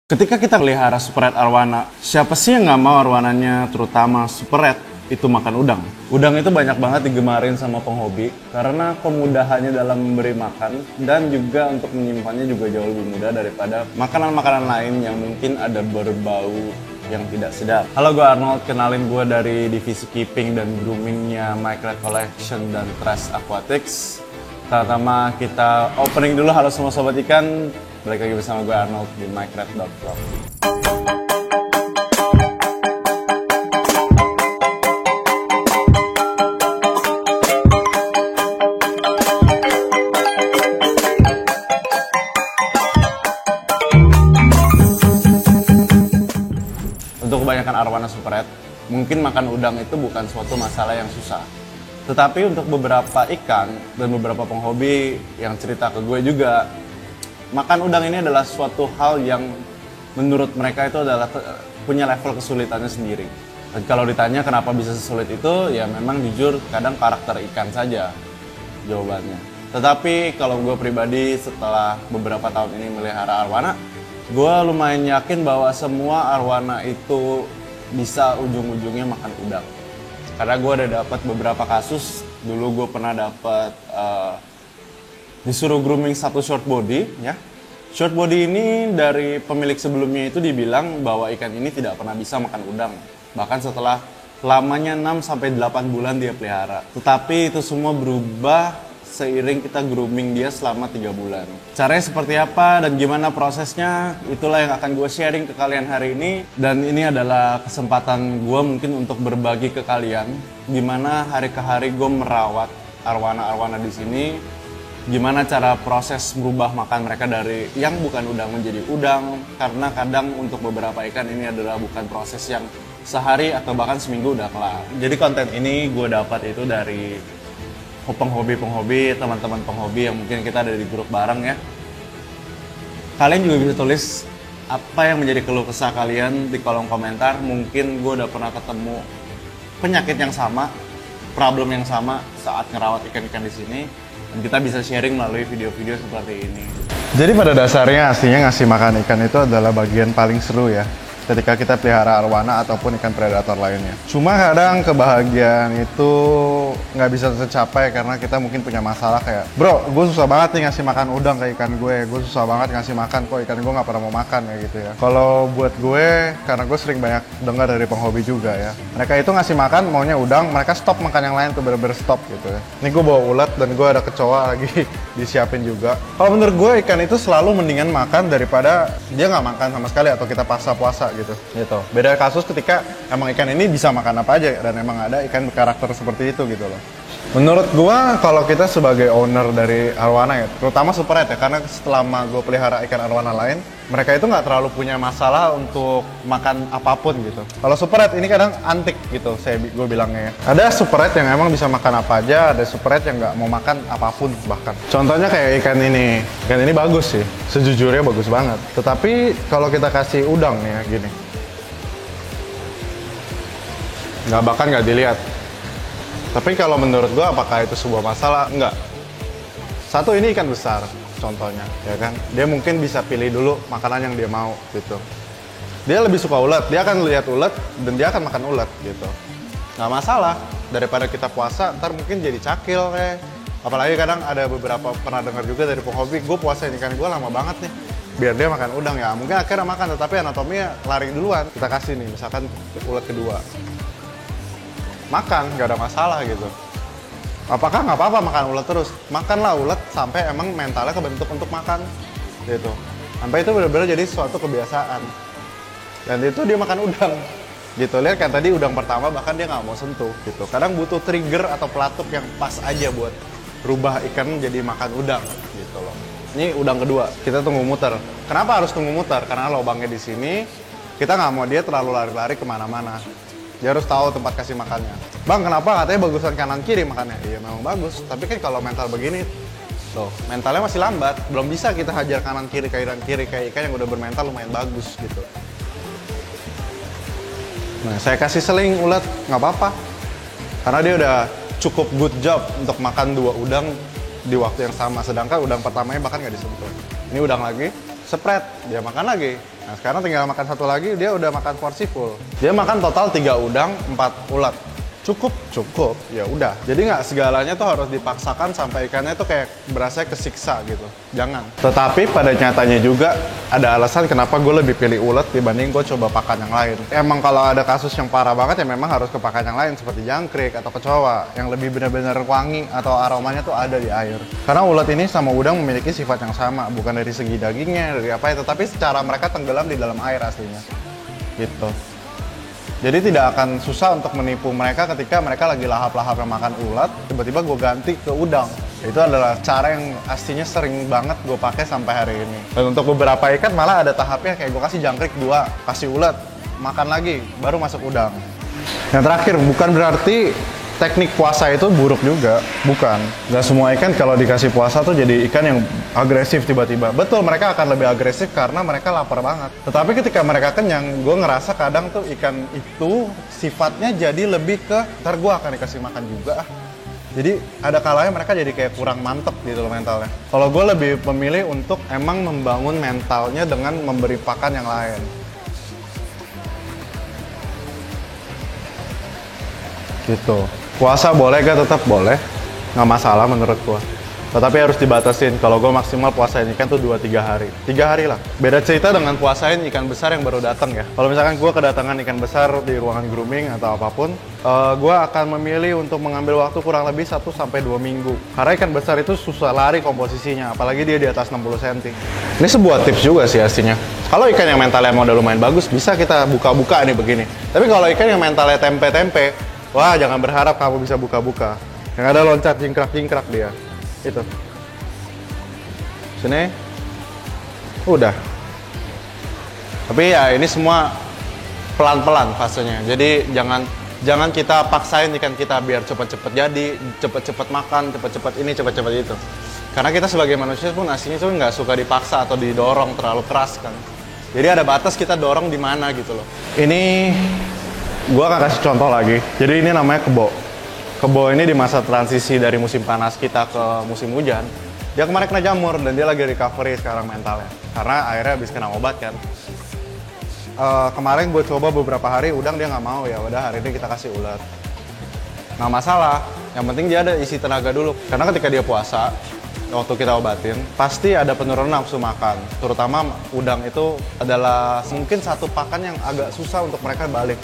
Ketika kita melihara super red arwana, siapa sih yang nggak mau arwananya, terutama super red, itu makan udang. Udang itu banyak banget digemarin sama penghobi karena kemudahannya dalam memberi makan dan juga untuk menyimpannya juga jauh lebih mudah daripada makanan-makanan lain yang mungkin ada berbau yang tidak sedap. Halo, gue Arnold, kenalin gue dari divisi keeping dan groomingnya Micred Collection dan Trust Aquatics. Pertama kita opening dulu. Halo semua sobat ikan, balik lagi bersama gue Arnold di micred.vlog. Untuk kebanyakan arwana super red, mungkin makan udang itu bukan suatu masalah yang susah. Tetapi untuk beberapa ikan dan beberapa penghobi yang cerita ke gue juga, makan udang ini adalah suatu hal yang menurut mereka itu adalah punya level kesulitannya sendiri. Dan kalau ditanya kenapa bisa sesulit itu, ya memang jujur kadang karakter ikan saja jawabannya. Tetapi kalau gue pribadi setelah beberapa tahun ini melihara arwana, gue lumayan yakin bahwa semua arwana itu bisa ujung-ujungnya makan udang. Karena gue udah dapat beberapa kasus. Dulu gue pernah dapat disuruh grooming satu short body, ya. Short body ini dari pemilik sebelumnya itu dibilang bahwa ikan ini tidak pernah bisa makan udang. Bahkan setelah lamanya 6-8 bulan dia pelihara. Tetapi itu semua berubah seiring kita grooming dia selama 3 bulan. Caranya seperti apa dan gimana prosesnya, itulah yang akan gue sharing ke kalian hari ini. Dan ini adalah kesempatan gue mungkin untuk berbagi ke kalian gimana hari ke hari gue merawat arwana-arwana di sini. Gimana cara proses merubah makan mereka dari yang bukan udang menjadi udang. Karena kadang untuk beberapa ikan ini adalah bukan proses yang sehari atau bahkan seminggu udah kelar. Jadi konten ini gue dapat itu dari penghobi, teman-teman penghobi yang mungkin kita ada di grup bareng ya. Kalian juga bisa tulis apa yang menjadi keluh kesah kalian di kolom komentar. Mungkin gue udah pernah ketemu penyakit yang sama, problem yang sama saat ngerawat ikan-ikan di sini. Dan kita bisa sharing melalui video-video seperti ini. Jadi pada dasarnya aslinya ngasih makan ikan itu adalah bagian paling seru ya, ketika kita pelihara arwana ataupun ikan predator lainnya. Cuma kadang kebahagiaan itu nggak bisa tercapai karena kita mungkin punya masalah kayak, bro, gue susah banget nih ngasih makan udang ke ikan gue susah banget ngasih makan, kok ikan gue nggak pernah mau makan ya gitu ya. Kalau buat gue, karena gue sering banyak dengar dari penghobi juga ya, mereka itu ngasih makan maunya udang, mereka stop makan yang lain tuh, bener-bener stop gitu ya. Ini gue bawa ulat dan gue ada kecoa lagi disiapin juga. Kalau menurut gue ikan itu selalu mendingan makan daripada dia nggak makan sama sekali atau kita paksa puasa gitu. Beda kasus ketika emang ikan ini bisa makan apa aja dan emang ada ikan berkarakter seperti itu gitu loh. Menurut gua kalau kita sebagai owner dari arwana ya, terutama super red ya, karena selama gue pelihara ikan arwana lain, mereka itu nggak terlalu punya masalah untuk makan apapun gitu. Kalau super red ini kadang antik gitu, gue bilangnya ya. Ada super red yang emang bisa makan apa aja, ada super red yang nggak mau makan apapun bahkan. Contohnya kayak ikan ini bagus sih, sejujurnya bagus banget. Tetapi kalau kita kasih udang nih ya gini, nggak dilihat. Tapi kalau menurut gua apakah itu sebuah masalah? Enggak. Satu, ini ikan besar contohnya, ya kan? Dia mungkin bisa pilih dulu makanan yang dia mau gitu. Dia lebih suka ulat, dia akan lihat ulat dan dia akan makan ulat gitu. Nggak masalah, daripada kita puasa ntar mungkin jadi cakil kayak. Apalagi kadang ada beberapa pernah dengar juga dari penghobi, gue puasain ikan gue lama banget nih biar dia makan udang ya. Mungkin akhirnya makan, tetapi anatominya lari duluan. Kita kasih nih, misalkan ulat kedua. Makan, nggak ada masalah gitu. Apakah nggak apa-apa makan ulat terus? Makanlah ulat sampai emang mentalnya kebentuk untuk makan gitu. Sampai itu benar-benar jadi suatu kebiasaan. Dan itu dia makan udang gitu. Lihat kan tadi udang pertama bahkan dia nggak mau sentuh gitu. Kadang butuh trigger atau pelatuk yang pas aja buat rubah ikan jadi makan udang gitu loh. Ini udang kedua, kita tunggu muter. Kenapa harus tunggu muter? Karena lubangnya di sini, kita nggak mau dia terlalu lari-lari kemana-mana. Dia harus tahu tempat kasih makannya. Bang, kenapa katanya bagusan kanan kiri makannya? Iya memang bagus, tapi kan kalau mental begini, tuh mentalnya masih lambat. Belum bisa kita hajar kanan kiri kayak ikan yang udah bermental lumayan bagus gitu. Nah, saya kasih seling ulat, nggak apa-apa. Karena dia udah cukup good job untuk makan 2 udang di waktu yang sama. Sedangkan udang pertamanya bahkan nggak disentuh. Ini udang lagi, spread, dia makan lagi. Nah sekarang tinggal makan satu lagi, dia udah makan porsi full. Dia makan total 3 udang, 4 ulat. Cukup, ya udah. Jadi nggak segalanya tuh harus dipaksakan sampai ikannya tuh kayak berasa kesiksa gitu. Jangan. Tetapi pada nyatanya juga ada alasan kenapa gue lebih pilih ulet dibanding gue coba pakan yang lain. Emang kalau ada kasus yang parah banget ya memang harus ke pakan yang lain seperti jangkrik atau kecoa yang lebih benar-benar wangi atau aromanya tuh ada di air. Karena ulet ini sama udang memiliki sifat yang sama, bukan dari segi dagingnya, dari apa ya, tetapi secara mereka tenggelam di dalam air aslinya. Gitu. Jadi tidak akan susah untuk menipu mereka ketika mereka lagi lahap-lahapnya makan ulat, tiba-tiba gue ganti ke udang. Itu adalah cara yang aslinya sering banget gue pakai sampai hari ini. Dan untuk beberapa ikan malah ada tahapnya kayak gue kasih jangkrik 2, kasih ulat, makan lagi, baru masuk udang. Yang terakhir, bukan berarti teknik puasa itu buruk juga, bukan. Gak semua ikan kalau dikasih puasa tuh jadi ikan yang agresif tiba-tiba. Betul, mereka akan lebih agresif karena mereka lapar banget. Tetapi ketika mereka kenyang, gue ngerasa kadang tuh ikan itu sifatnya jadi lebih ke, ntar gue akan dikasih makan juga. Jadi ada kalanya mereka jadi kayak kurang mantep gitu loh mentalnya. Kalau gue lebih memilih untuk emang membangun mentalnya dengan memberi pakan yang lain. Gitu. Puasa boleh gak? Tetap boleh, nggak masalah menurut gua. Tetapi harus dibatasin. Kalau gua maksimal puasain ikan tuh 2-3 hari. 3 hari lah. Beda cerita dengan puasain ikan besar yang baru datang ya. Kalau misalkan gua kedatangan ikan besar di ruangan grooming atau apapun, gua akan memilih untuk mengambil waktu kurang lebih 1-2 minggu. Karena ikan besar itu susah lari komposisinya, apalagi dia di atas 60 cm. Ini sebuah tips juga sih aslinya. Kalau ikan yang mentalnya modal lumayan bagus, bisa kita buka-buka nih begini. Tapi kalau ikan yang mentalnya tempe-tempe, wah, jangan berharap kamu bisa buka-buka. Yang ada loncat jingkrak-jingkrak dia. Itu. Sini. Udah. Tapi ya ini semua pelan-pelan fasenya. Jadi jangan kita paksain ikan kita biar cepet-cepet jadi, cepet-cepet makan, cepet-cepet ini, cepet-cepet itu. Karena kita sebagai manusia pun aslinya tuh nggak suka dipaksa atau didorong terlalu keras kan. Jadi ada batas kita dorong di mana gitu loh. Ini gua akan kasih contoh lagi. Jadi ini namanya kebo. Kebo ini di masa transisi dari musim panas kita ke musim hujan, dia kemarin kena jamur dan dia lagi recovery sekarang mentalnya. Karena akhirnya habis kena obat kan. Kemarin gue coba beberapa hari udang dia nggak mau, ya udah hari ini kita kasih ulat. Nggak masalah. Yang penting dia ada isi tenaga dulu. Karena ketika dia puasa, waktu kita obatin, pasti ada penurunan nafsu makan. Terutama udang itu adalah mungkin satu pakan yang agak susah untuk mereka balik.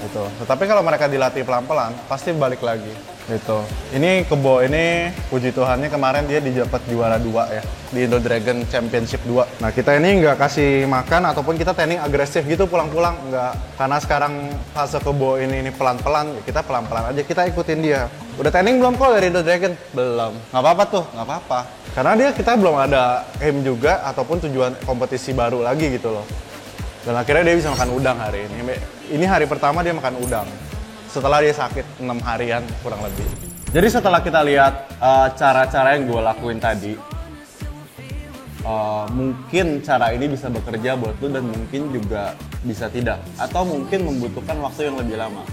Gitu. Tetapi kalau mereka dilatih pelan-pelan, pasti balik lagi. Gitu. Ini kebo ini, puji Tuhannya kemarin dia dapat juara 2 ya di Indo Dragon Championship 2. Nah kita ini nggak kasih makan ataupun kita training agresif gitu pulang-pulang, nggak. Karena sekarang fase kebo ini pelan-pelan, ya kita pelan-pelan aja, kita ikutin dia. Udah training belum kok dari Indo Dragon? Belum. Nggak apa-apa tuh, nggak apa-apa. Karena kita belum ada aim juga ataupun tujuan kompetisi baru lagi gitu loh. Dan akhirnya dia bisa makan udang hari ini. Ini hari pertama dia makan udang. Setelah dia sakit 6 harian kurang lebih. Jadi setelah kita lihat cara-cara yang gue lakuin tadi, mungkin cara ini bisa bekerja buat lu dan mungkin juga bisa tidak. Atau mungkin membutuhkan waktu yang lebih lama.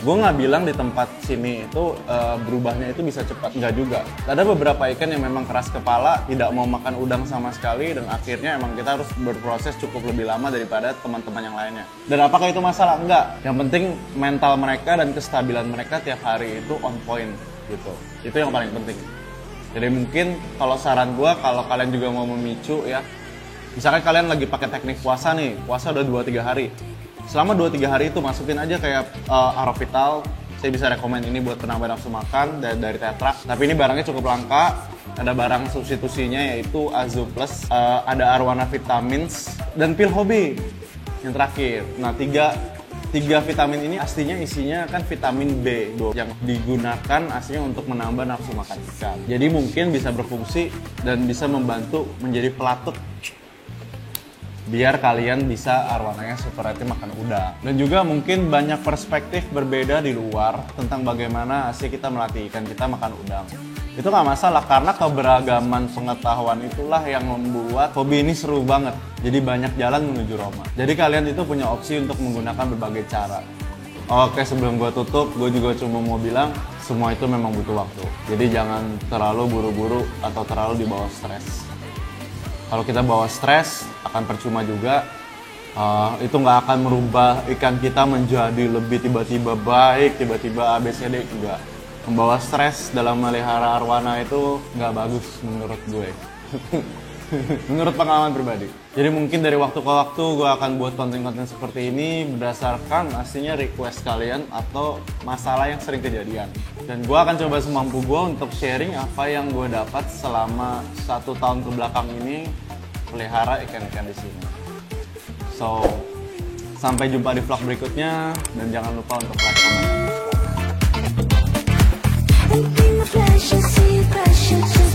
Gue nggak bilang di tempat sini itu berubahnya itu bisa cepat, nggak juga. Ada beberapa ikan yang memang keras kepala, tidak mau makan udang sama sekali, dan akhirnya emang kita harus berproses cukup lebih lama daripada teman-teman yang lainnya. Dan apakah itu masalah? Enggak. Yang penting mental mereka dan kestabilan mereka tiap hari itu on point gitu. Itu yang paling penting. Jadi mungkin kalau saran gue, kalau kalian juga mau memicu ya, misalkan kalian lagi pakai teknik puasa nih, puasa udah 2-3 hari. Selama 2-3 hari itu masukin aja kayak Arovital. Saya bisa rekomen ini buat penambah nafsu makan dari Tetra. Tapi ini barangnya cukup langka. Ada barang substitusinya yaitu Azu Plus, ada Arwana Vitamins, dan Pil Hobby yang terakhir. Nah, tiga vitamin ini aslinya isinya kan vitamin B12 yang digunakan aslinya untuk menambah nafsu makan ikan. Jadi mungkin bisa berfungsi dan bisa membantu menjadi pelatut biar kalian bisa arwananya seperti makan udang. Dan juga mungkin banyak perspektif berbeda di luar tentang bagaimana asli kita melatih ikan kita makan udang. Itu nggak masalah, karena keberagaman pengetahuan itulah yang membuat hobi ini seru banget. Jadi banyak jalan menuju Roma. Jadi kalian itu punya opsi untuk menggunakan berbagai cara. Oke, sebelum gue tutup, gue juga cuma mau bilang semua itu memang butuh waktu. Jadi jangan terlalu buru-buru atau terlalu dibawa stres. Kalau kita bawa stres, akan percuma juga. Itu nggak akan merubah ikan kita menjadi lebih tiba-tiba baik, tiba-tiba ABCD, enggak. Membawa stres dalam melihara arwana itu nggak bagus menurut gue. Menurut pengalaman pribadi. Jadi mungkin dari waktu ke waktu gue akan buat konten-konten seperti ini berdasarkan aslinya request kalian atau masalah yang sering kejadian. Dan gue akan coba semampu gue untuk sharing apa yang gue dapat selama 1 tahun kebelakang ini pelihara ikan-ikan di sini. So, sampai jumpa di vlog berikutnya dan jangan lupa untuk like, comment, dan subscribe.